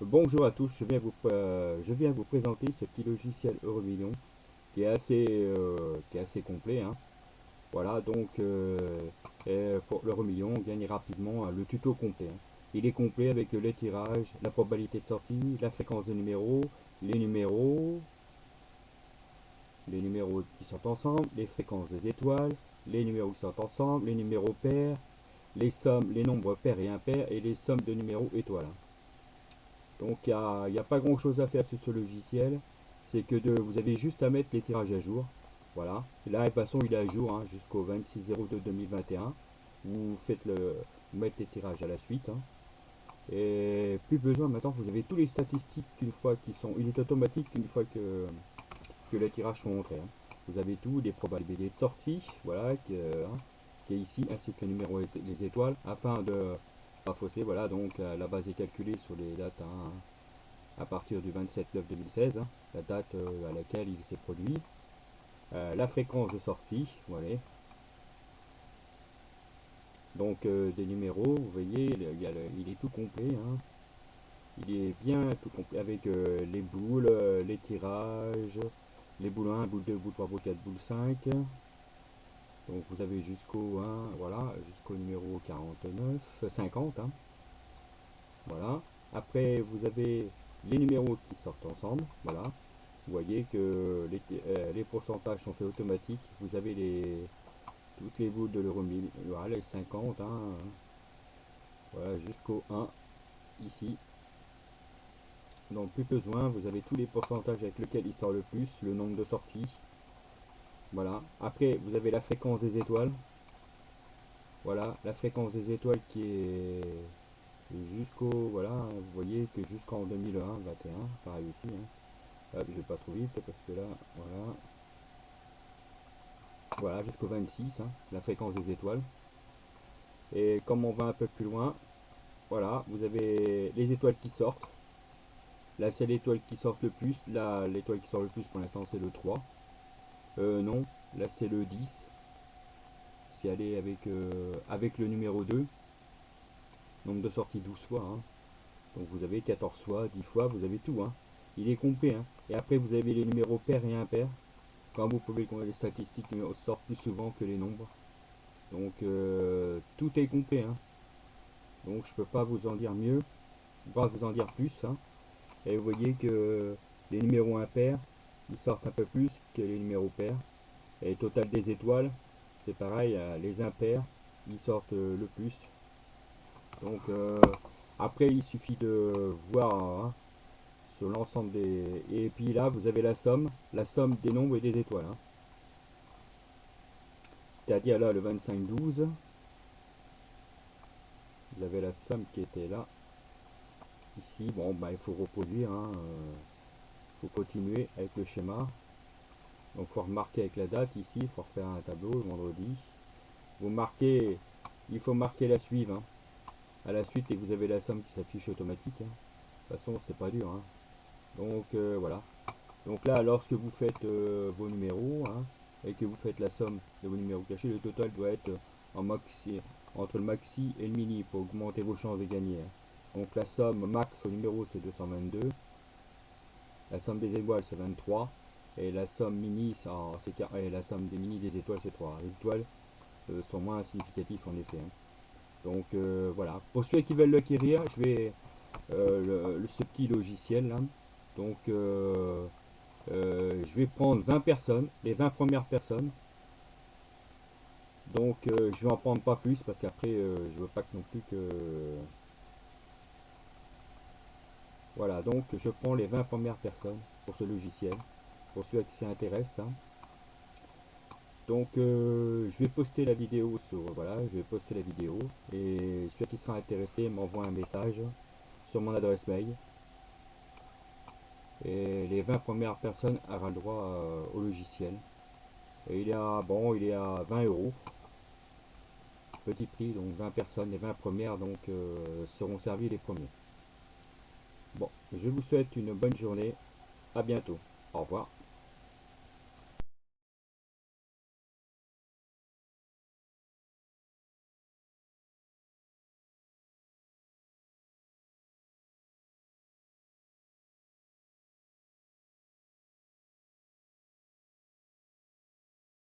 Bonjour à tous, je viens vous présenter ce petit logiciel Euromillion qui est assez complet, hein. Voilà, donc pour l'Euromillion, gagnez rapidement le tuto complet, hein. Il est complet avec les tirages, la probabilité de sortie, la fréquence de numéros, les numéros, les numéros qui sortent ensemble, les fréquences des étoiles, les numéros qui sortent ensemble, les numéros pairs, les sommes, les nombres pairs et impairs et les sommes de numéros étoiles, hein. Donc il n'y a pas grand chose à faire sur ce logiciel. C'est que vous avez juste à mettre les tirages à jour. Voilà. Là, de toute façon, il est à jour, hein, jusqu'au 26/02/2021. Vous mettez les tirages à la suite, hein. Et plus besoin maintenant, vous avez tous les statistiques une fois qu'ils sont. Il est automatique une fois que les tirages sont montrés, hein. Vous avez tout, les probabilités de sortie, voilà, qui est ici, ainsi que le numéro et les étoiles, afin de pas fausser. Voilà, donc la base est calculée sur les dates, hein, à partir du 27/9/2016, hein, la date à laquelle il s'est produit. La fréquence de sortie, voilà. Donc des numéros, vous voyez, il est tout complet, hein. Il est bien tout complet avec les boules, les tirages, les boules 1, boule 2, boule 3, boule 4, boule 5. Donc vous avez jusqu'au 1, voilà, jusqu'au numéro 49, 50, hein, voilà. Après vous avez les numéros qui sortent ensemble, voilà. Vous voyez que les pourcentages sont faits automatiques. Vous avez toutes les boules de l'euro 1000, voilà, les 50, hein, voilà, jusqu'au 1 ici. Donc plus besoin, vous avez tous les pourcentages avec lesquels il sort le plus, le nombre de sorties. Voilà. Après, vous avez la fréquence des étoiles. Voilà, la fréquence des étoiles qui est voilà, vous voyez que jusqu'en 2021, pareil aussi, hein. Hop, je vais pas trop vite parce que là, voilà. Voilà, jusqu'au 26, hein, la fréquence des étoiles. Et comme on va un peu plus loin, voilà, vous avez les étoiles qui sortent. Là, c'est l'étoile qui sort le plus. Là, l'étoile qui sort le plus pour l'instant, c'est le 3. Non, là, c'est le 10. C'est aller avec le numéro 2. Nombre de sorties 12 fois, hein. Donc vous avez 14 fois, 10 fois, vous avez tout, hein. Il est complet, hein. Et après, vous avez les numéros pairs et impairs. Comme vous pouvez, les statistiques sortent plus souvent que les nombres. Donc tout est complet, hein. Donc je peux pas vous en dire mieux, pas vous en dire plus, hein. Et vous voyez que les numéros impairs, ils sortent un peu plus que les numéros pairs. Et le total des étoiles, c'est pareil, les impairs, ils sortent le plus. Donc après, il suffit de voir, hein, sur l'ensemble des... Et puis là, vous avez la somme des nombres et des étoiles, hein. C'est-à-dire là, le 25/12, vous avez la somme qui était là. Ici, bon, bah, il faut reproduire, hein, faut continuer avec le schéma. Donc il faut remarquer avec la date ici, il faut refaire un tableau le vendredi. Vous marquez, il faut marquer la suive, hein, à la suite, et vous avez la somme qui s'affiche automatique, hein. De toute façon, c'est pas dur, hein. Donc voilà. Donc là, lorsque vous faites vos numéros, hein, et que vous faites la somme de vos numéros cachés, le total doit être en maxi, entre le maxi et le mini pour augmenter vos chances de gagner, hein. Donc la somme max au numéro c'est 222, la somme des étoiles c'est 23, et la somme mini et la somme des mini des étoiles c'est 3. Les étoiles sont moins significatifs en effet, hein. Donc voilà. Pour ceux qui veulent l'acquérir, je vais ce petit logiciel là. Donc je vais prendre 20 personnes, les 20 premières personnes. Donc je vais en prendre pas plus parce qu'après je veux pas que non plus que... Voilà, donc je prends les 20 premières personnes pour ce logiciel, pour ceux qui s'y intéressent, hein. Donc je vais poster la vidéo sur... Voilà, je vais poster la vidéo. Et ceux qui sera intéressé m'envoie un message sur mon adresse mail. Et les 20 premières personnes auront le droit au logiciel. Et il est à 20 €. Petit prix, donc 20 personnes, les 20 premières donc seront servies les premiers. Bon, je vous souhaite une bonne journée. À bientôt. Au revoir.